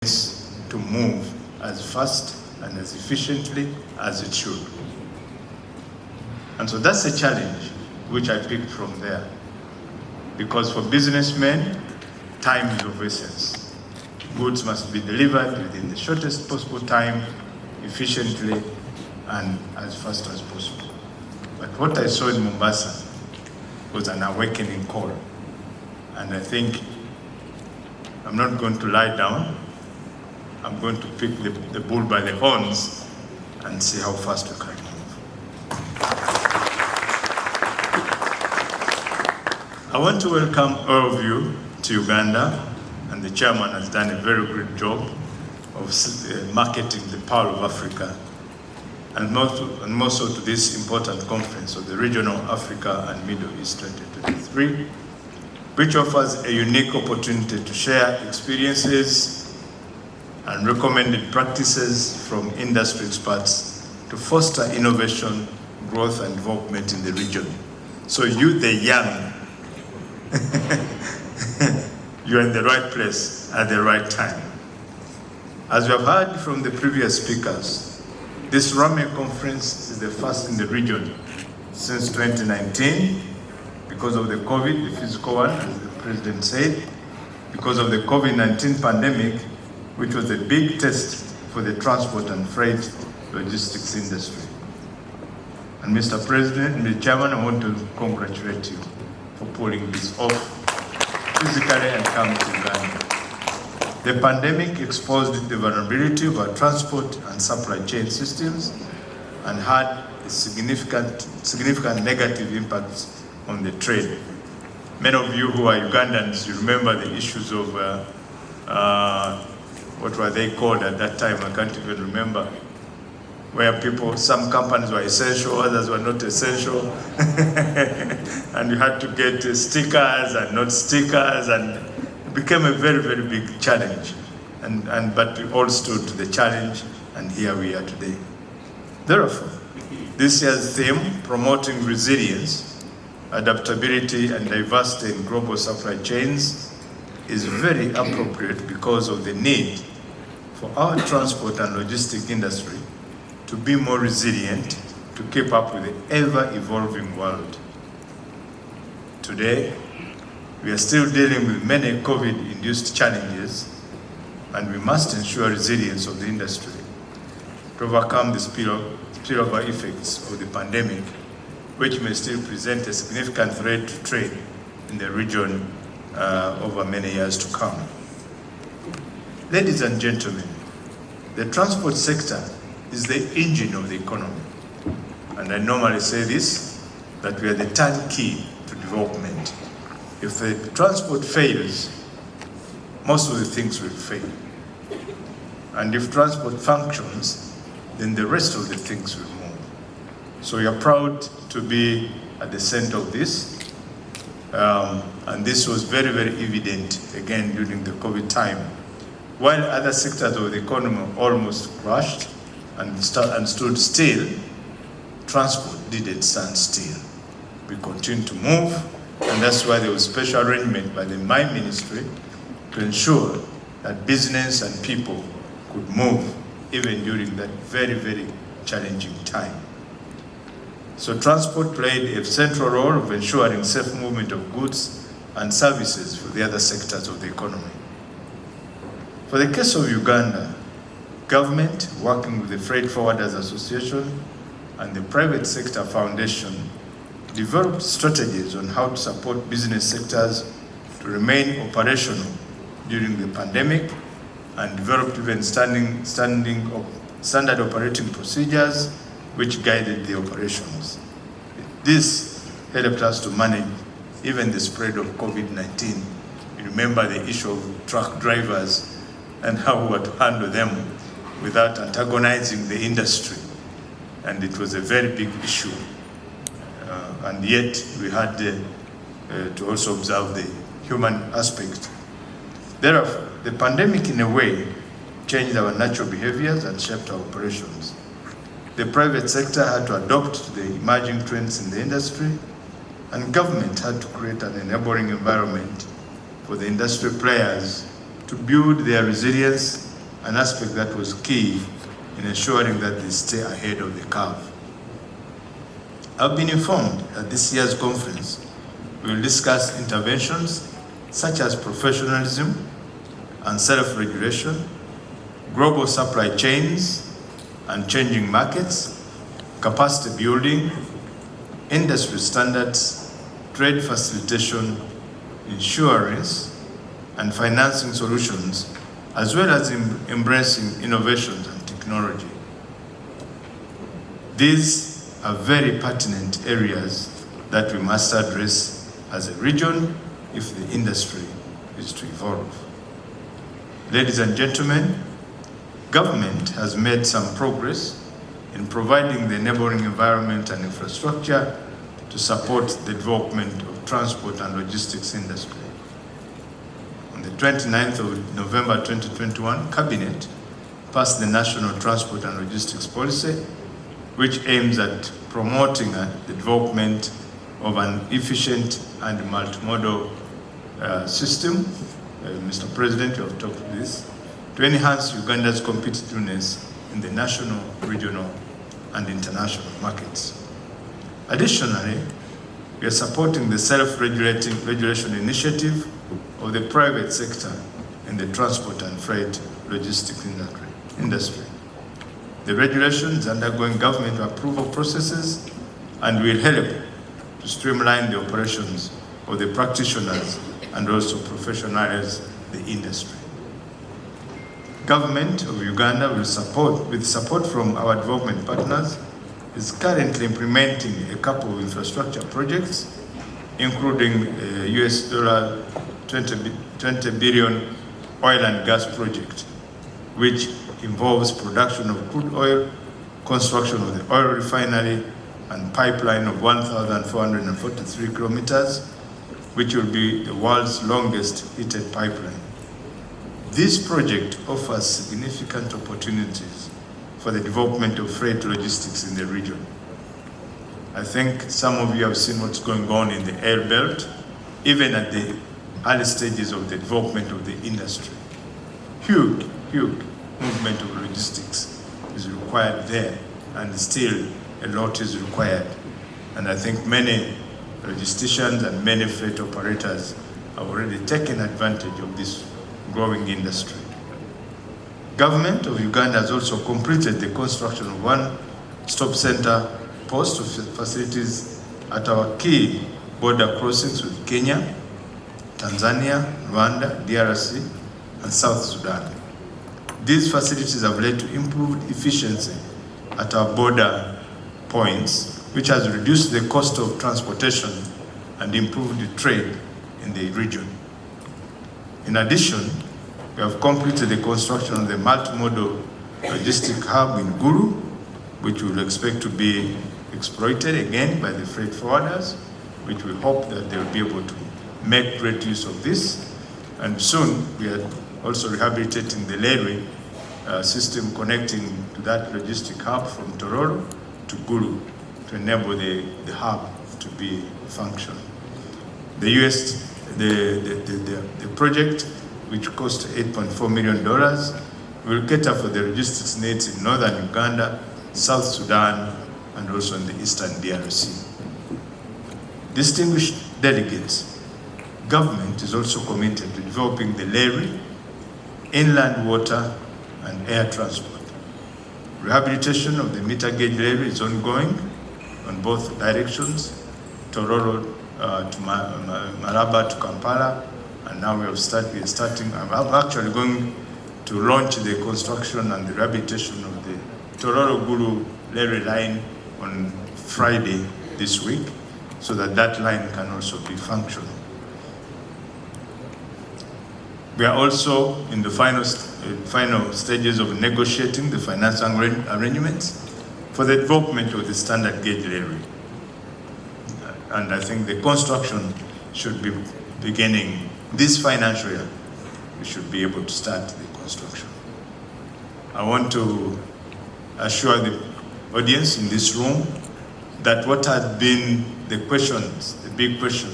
to move as fast and as efficiently as it should. And so that's a challenge which I picked from there. Because for businessmen, time is of essence. Goods must be delivered within the shortest possible time, efficiently, and as fast as possible. But what I saw in Mombasa was an awakening call. And I think I'm not going to lie down. I'm going to pick the bull by the horns and see how fast we can move. I want to welcome all of you to Uganda, and the chairman has done a very great job of marketing the power of Africa, and more so to this important conference of the Regional Africa and Middle East 2023, which offers a unique opportunity to share experiences and recommended practices from industry experts to foster innovation, growth, and development in the region. So you, the young, you're in the right place at the right time. As we have heard from the previous speakers, this RAME conference is the first in the region since 2019 because of the COVID, the physical one, as the President said, because of the COVID-19 pandemic, which was a big test for the transport and freight logistics industry. And Mr. President, Mr. Chairman, I want to congratulate you for pulling this off physically and coming to Uganda. The pandemic exposed the vulnerability of our transport and supply chain systems and had a significant negative impacts on the trade. Many of you who are Ugandans, you remember the issues of what were they called at that time? I can't even remember. Where some companies were essential, others were not essential. And you had to get stickers and not stickers, and it became a very, very big challenge. But we all stood to the challenge, and here we are today. Therefore, this year's theme, promoting resilience, adaptability, and diversity in global supply chains, is very appropriate because of the need for our transport and logistic industry to be more resilient, to keep up with the ever-evolving world. Today, we are still dealing with many COVID-induced challenges, and we must ensure resilience of the industry to overcome the spillover effects of the pandemic, which may still present a significant threat to trade in the region over many years to come. Ladies and gentlemen, the transport sector is the engine of the economy. And I normally say this, that we are the turnkey to development. If the transport fails, most of the things will fail. And if transport functions, then the rest of the things will move. So we are proud to be at the center of this. And this was very, very evident, again, during the COVID time. While other sectors of the economy almost crashed and stood still, transport didn't stand still. We continued to move, and that's why there was special arrangement by my ministry to ensure that business and people could move even during that very, very challenging time. So transport played a central role of ensuring safe movement of goods and services for the other sectors of the economy. For the case of Uganda, government, working with the Freight Forwarders Association and the Private Sector Foundation, developed strategies on how to support business sectors to remain operational during the pandemic, and developed even standard operating procedures which guided the operations. This helped us to manage even the spread of COVID-19. You remember the issue of truck drivers and how we were to handle them without antagonizing the industry. And it was a very big issue. And yet we had to also observe the human aspect. Therefore, the pandemic in a way changed our natural behaviors and shaped our operations. The private sector had to adapt to the emerging trends in the industry, and government had to create an enabling environment for the industry players to build their resilience an aspect that was key in ensuring that they stay ahead of the curve. I've been informed that this year's conference will discuss interventions such as professionalism and self-regulation, global supply chains and changing markets, capacity building, industry standards, trade facilitation, insurance, and financing solutions, as well as embracing innovations and technology. These are very pertinent areas that we must address as a region if the industry is to evolve. Ladies and gentlemen, government has made some progress in providing the enabling environment and infrastructure to support the development of transport and logistics industry. On the 29th of November 2021, Cabinet passed the National Transport and Logistics Policy, which aims at promoting the development of an efficient and multimodal system. Mr. President, you have talked to this, to enhance Uganda's competitiveness in the national, regional, and international markets. Additionally, we are supporting the self-regulation initiative of the private sector in the transport and freight logistics industry. The regulation is undergoing government approval processes and will help to streamline the operations of the practitioners and also professionalize the industry. Government of Uganda will support, with support from our development partners, is currently implementing a couple of infrastructure projects, including a $20 billion oil and gas project, which involves production of crude oil, construction of the oil refinery, and pipeline of 1,443 kilometers, which will be the world's longest heated pipeline. This project offers significant opportunities for the development of freight logistics in the region. I think some of you have seen what's going on in the air belt, even at the early stages of the development of the industry. Huge movement of logistics is required there, and still a lot is required. And I think many logisticians and many freight operators have already taken advantage of this growing industry. Government of Uganda has also completed the construction of one-stop center post facilities at our key border crossings with Kenya, Tanzania, Rwanda, DRC, and South Sudan. These facilities have led to improved efficiency at our border points, which has reduced the cost of transportation and improved the trade in the region. In addition, we have completed the construction of the multimodal logistic hub in Gulu, which we will expect to be exploited again by the freight forwarders, which we hope that they will be able to make great use of this. And soon we are also rehabilitating the railway system connecting to that logistic hub from Tororo to Gulu to enable the hub to be functional. The project, which cost $8.4 million, will cater for the logistics needs in northern Uganda, South Sudan, and also in the eastern DRC. Distinguished delegates, government is also committed to developing the railway, inland water, and air transport. Rehabilitation of the meter gauge railway is ongoing on both directions, Tororo to Maraba to Kampala, and now we are starting. I'm actually going to launch the construction and the rehabilitation of the Tororo-Gulu railway line on Friday this week, so that that line can also be functional. We are also in the final stages of negotiating the financing arrangements for the development of the standard gauge railway. And I think the construction should be beginning this financial year. We should be able to start the construction. I want to assure the audience in this room that what had been the questions, the big question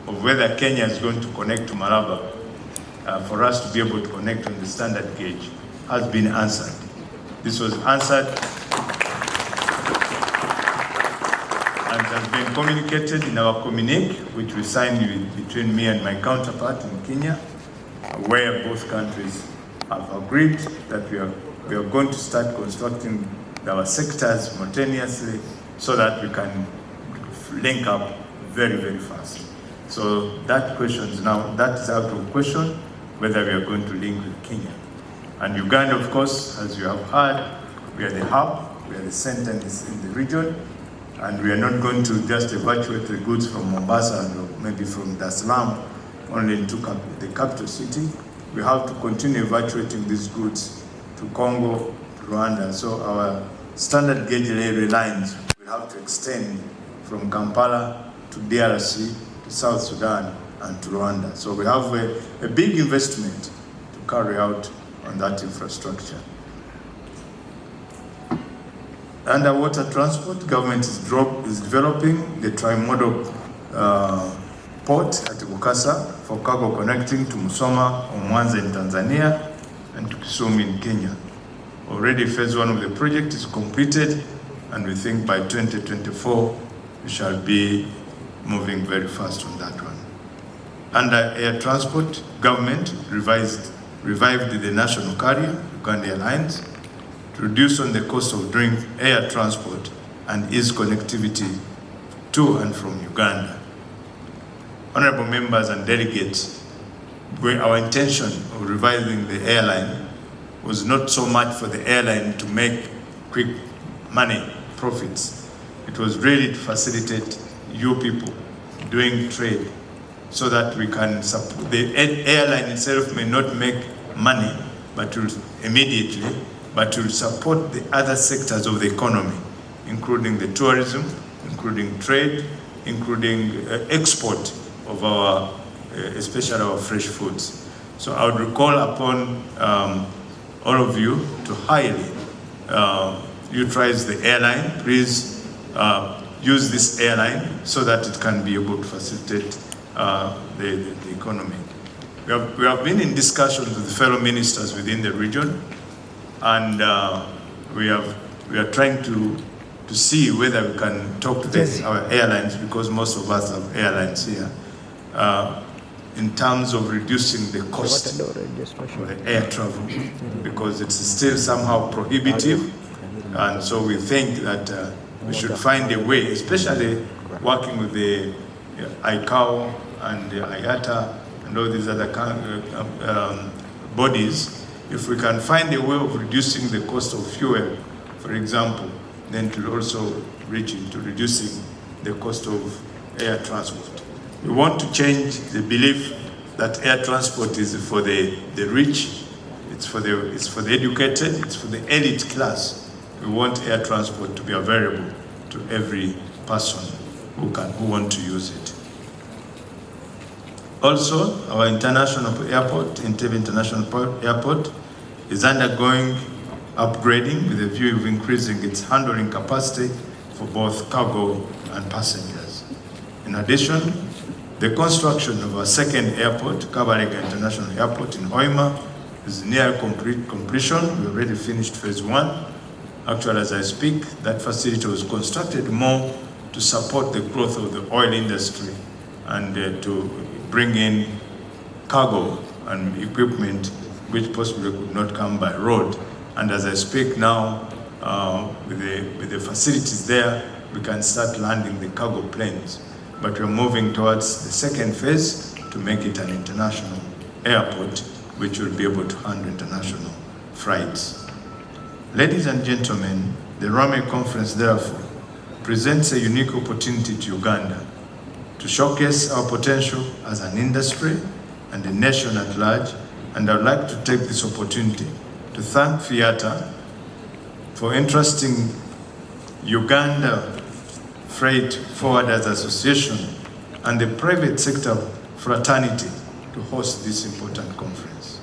of whether Kenya is going to connect to Maraba, for us to be able to connect on the standard gauge, has been answered. This was answered and has been communicated in our communique, which we signed between me and my counterpart in Kenya, where both countries have agreed that we are going to start constructing our sectors simultaneously so that we can link up very, very fast. So that question is now, that is out of question, whether we are going to link with Kenya. And Uganda, of course, as you have heard, we are the hub, we are the center in the region, and we are not going to just evacuate the goods from Mombasa or maybe from Dar es Salaam only into the capital city. We have to continue evacuating these goods to Congo, to Rwanda. So our standard gauge railway lines will have to extend from Kampala to DRC, to South Sudan, and to Rwanda. So we have a big investment to carry out on that infrastructure. Underwater transport, government is developing the trimodal port at Bukasa for cargo connecting to Musoma or Mwanza in Tanzania and to Kisumu in Kenya. Already phase 1 of the project is completed, and we think by 2024 we shall be moving very fast on that one. Under air transport, government revived the national carrier, Uganda Airlines, to reduce on the cost of doing air transport and ease connectivity to and from Uganda. Honorable members and delegates, our intention of revising the airline was not so much for the airline to make quick money, profits. It was really to facilitate you people doing trade so that we can support. The airline itself may not make money immediately, but will support the other sectors of the economy, including the tourism, including trade, including export of our, especially our fresh foods. So I would recall upon all of you to highly utilize the airline. Please use this airline so that it can be able to facilitate the economy. We have been in discussions with the fellow ministers within the region, and we are trying to see whether we can talk to our airlines, because most of us have airlines here, in terms of reducing the cost of the air travel, because it's still somehow prohibitive. And so we think that we should find a way, especially working with the ICAO and the FIATA and all these other bodies. If we can find a way of reducing the cost of fuel, for example, then to also reach into reducing the cost of air transport. We want to change the belief that air transport is for the rich, it's for the educated, it's for the elite class. We want air transport to be available to every person who want to use it. Also, our international airport, Entebbe International Airport, is undergoing upgrading with a view of increasing its handling capacity for both cargo and passengers. In addition, the construction of our second airport, Kabarega International Airport in Hoima, is near completion. We already finished phase 1. Actually, as I speak, that facility was constructed more to support the growth of the oil industry and to bring in cargo and equipment which possibly could not come by road. And as I speak now, with the facilities there, we can start landing the cargo planes. But we're moving towards the second phase to make it an international airport, which will be able to handle international flights. Ladies and gentlemen, the RAME conference therefore presents a unique opportunity to Uganda to showcase our potential as an industry and the nation at large, and I'd like to take this opportunity to thank FIATA for entrusting Uganda Freight Forwarders Association and the private sector fraternity to host this important conference.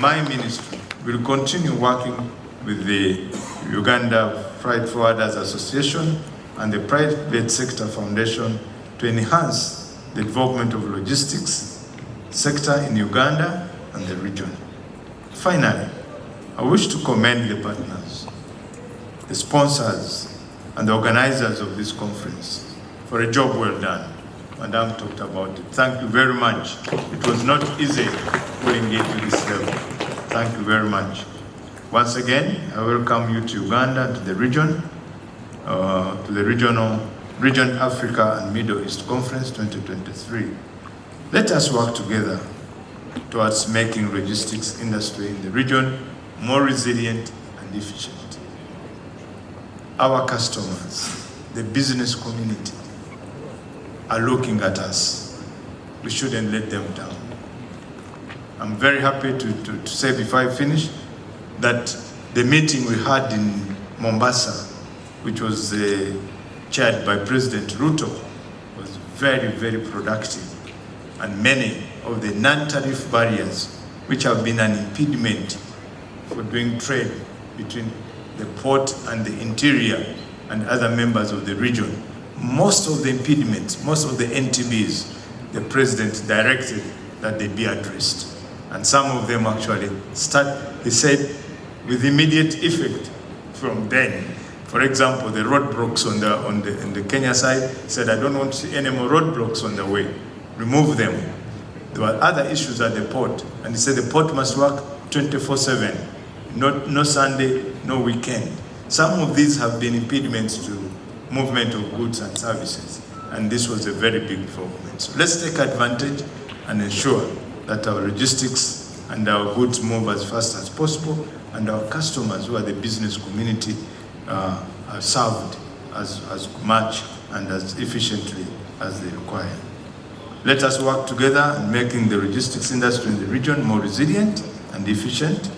My ministry will continue working with the Uganda Freight Forwarders Association and the Private Sector Foundation to enhance the development of logistics sector in Uganda and the region. Finally, I wish to commend the partners, the sponsors, and the organizers of this conference for a job well done. Madam talked about it. Thank you very much. It was not easy putting it to this level. Thank you very much. Once again, I welcome you to Uganda and to the region, to the Region Africa and Middle East Conference 2023. Let us work together towards making logistics industry in the region more resilient and efficient. Our customers, the business community, are looking at us. We shouldn't let them down. I'm very happy to say before I finish that the meeting we had in Mombasa, which was chaired by President Ruto, was very, very productive. And many of the non-tariff barriers, which have been an impediment for doing trade between the port and the interior and other members of the region, most of the impediments, most of the NTBs, the President directed that they be addressed. And some of them actually he said, with immediate effect from then. For example, the roadblocks on the Kenya side said, I don't want to see any more roadblocks on the way. Remove them. There were other issues at the port, and he said the port must work 24/7, no Sunday, no weekend. Some of these have been impediments to movement of goods and services, and this was a very big development. So let's take advantage and ensure that our logistics and our goods move as fast as possible, and our customers, who are the business community, are served as much and as efficiently as they require. Let us work together in making the logistics industry in the region more resilient and efficient.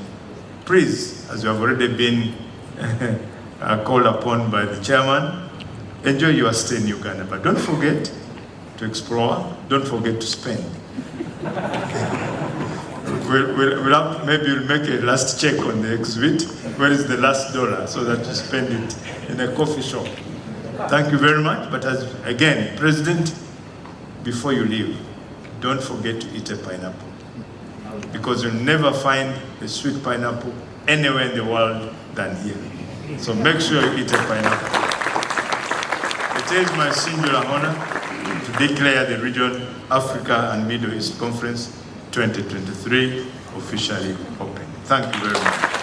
Please, as you have already been called upon by the chairman, enjoy your stay in Uganda, but don't forget to explore, don't forget to spend. Maybe we'll make a last check on the exhibit. Where is the last dollar, so that you spend it in a coffee shop. Thank you very much. But again, President, before you leave, don't forget to eat a pineapple, because you'll never find a sweet pineapple anywhere in the world than here. So make sure you eat a pineapple. It is my singular honor to declare the Region Africa and Middle East Conference 2023 officially open. Thank you very much.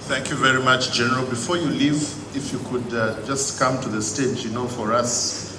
Thank you very much, General. Before you leave, if you could just come to the stage, for us